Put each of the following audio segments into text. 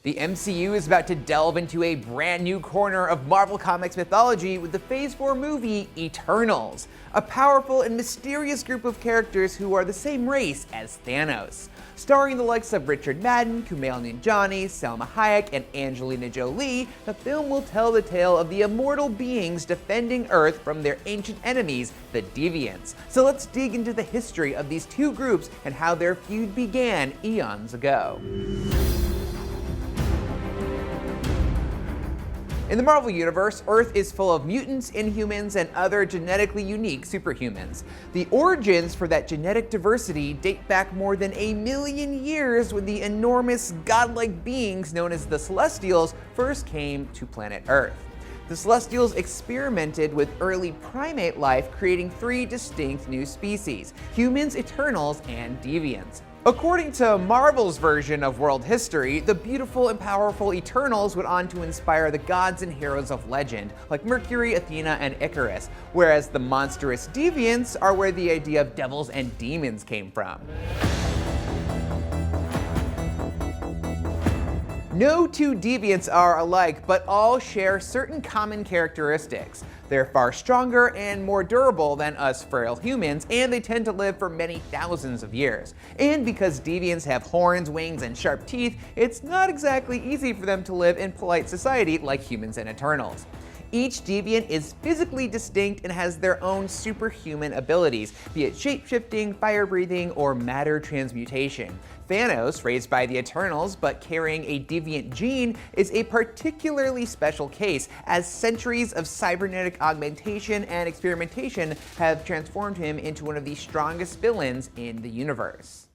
The MCU is about to delve into a brand new corner of Marvel Comics mythology with the Phase 4 movie Eternals, a powerful and mysterious group of characters who are the same race as Thanos. Starring the likes of Richard Madden, Kumail Nanjiani, Salma Hayek, and Angelina Jolie, the film will tell the tale of the immortal beings defending Earth from their ancient enemies, the Deviants. So let's dig into the history of these two groups and how their feud began eons ago. In the Marvel Universe, Earth is full of mutants, inhumans, and other genetically unique superhumans. The origins for that genetic diversity date back more than 1,000,000 years when the enormous godlike beings known as the Celestials first came to planet Earth. The Celestials experimented with early primate life, creating 3 distinct new species: humans, Eternals, and Deviants. According to Marvel's version of world history, the beautiful and powerful Eternals went on to inspire the gods and heroes of legend, like Mercury, Athena, and Icarus, whereas the monstrous Deviants are where the idea of devils and demons came from. No two Deviants are alike, but all share certain common characteristics. They're far stronger and more durable than us frail humans, and they tend to live for many thousands of years. And because Deviants have horns, wings, and sharp teeth, it's not exactly easy for them to live in polite society like humans and Eternals. Each Deviant is physically distinct and has their own superhuman abilities, be it shape-shifting, fire-breathing, or matter transmutation. Thanos, raised by the Eternals but carrying a deviant gene, is a particularly special case, as centuries of cybernetic augmentation and experimentation have transformed him into one of the strongest villains in the universe.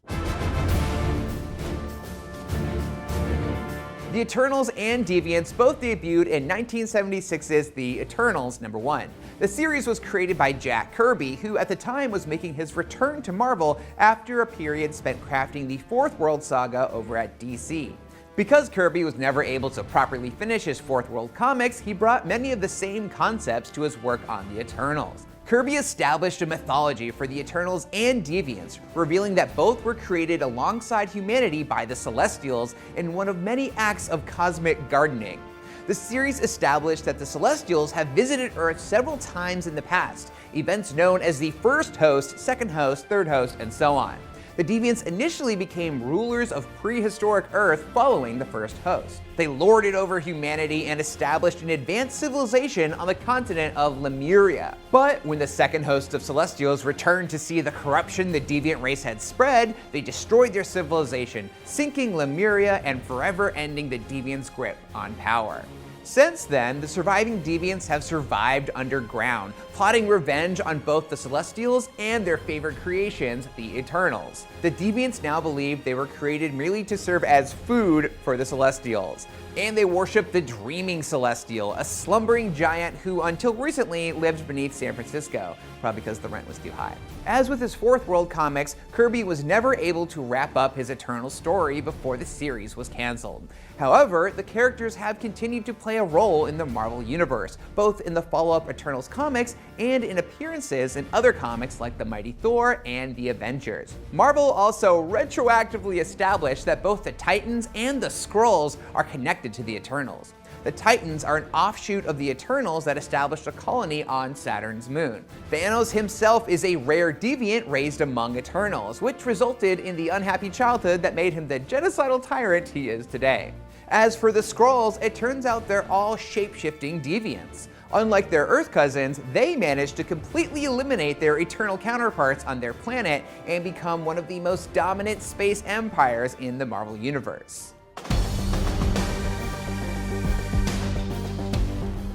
The Eternals and Deviants both debuted in 1976's The Eternals #1. The series was created by Jack Kirby, who at the time was making his return to Marvel after a period spent crafting the Fourth World saga over at DC. Because Kirby was never able to properly finish his Fourth World comics, he brought many of the same concepts to his work on the Eternals. Kirby established a mythology for the Eternals and Deviants, revealing that both were created alongside humanity by the Celestials in one of many acts of cosmic gardening. The series established that the Celestials have visited Earth several times in the past, events known as the First Host, Second Host, Third Host, and so on. The Deviants initially became rulers of prehistoric Earth following the First Host. They lorded over humanity and established an advanced civilization on the continent of Lemuria. But when the Second Host of Celestials returned to see the corruption the Deviant race had spread, they destroyed their civilization, sinking Lemuria and forever ending the Deviants' grip on power. Since then, the surviving Deviants have survived underground, plotting revenge on both the Celestials and their favorite creations, the Eternals. The Deviants now believe they were created merely to serve as food for the Celestials. And they worship the Dreaming Celestial, a slumbering giant who until recently lived beneath San Francisco, probably because the rent was too high. As with his Fourth World comics, Kirby was never able to wrap up his Eternal story before the series was cancelled. However, the characters have continued to play a role in the Marvel Universe, both in the follow-up Eternals comics and in appearances in other comics like The Mighty Thor and The Avengers. Marvel also retroactively established that both the Titans and the Skrulls are connected to the Eternals. The Titans are an offshoot of the Eternals that established a colony on Saturn's moon. Thanos himself is a rare deviant raised among Eternals, which resulted in the unhappy childhood that made him the genocidal tyrant he is today. As for the Skrulls, it turns out they're all shape-shifting deviants. Unlike their Earth cousins, they managed to completely eliminate their Eternal counterparts on their planet and become one of the most dominant space empires in the Marvel Universe.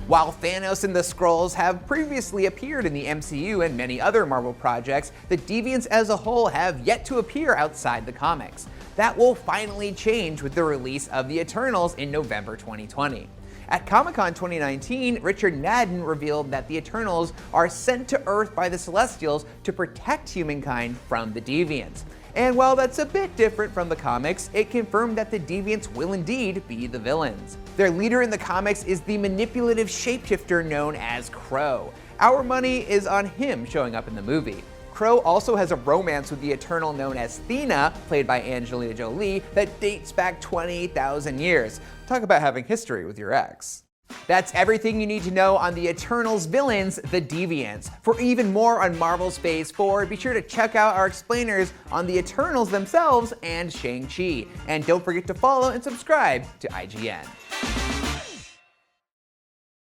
While Thanos and the Skrulls have previously appeared in the MCU and many other Marvel projects, the Deviants as a whole have yet to appear outside the comics. That will finally change with the release of the Eternals in November 2020. At Comic-Con 2019, Richard Madden revealed that the Eternals are sent to Earth by the Celestials to protect humankind from the Deviants. And while that's a bit different from the comics, it confirmed that the Deviants will indeed be the villains. Their leader in the comics is the manipulative shapeshifter known as Crow. Our money is on him showing up in the movie. Crow also has a romance with the Eternal known as Thena, played by Angelina Jolie, that dates back 20,000 years. Talk about having history with your ex. That's everything you need to know on the Eternals villains, the Deviants. For even more on Marvel's Phase 4, be sure to check out our explainers on the Eternals themselves and Shang-Chi. And don't forget to follow and subscribe to IGN.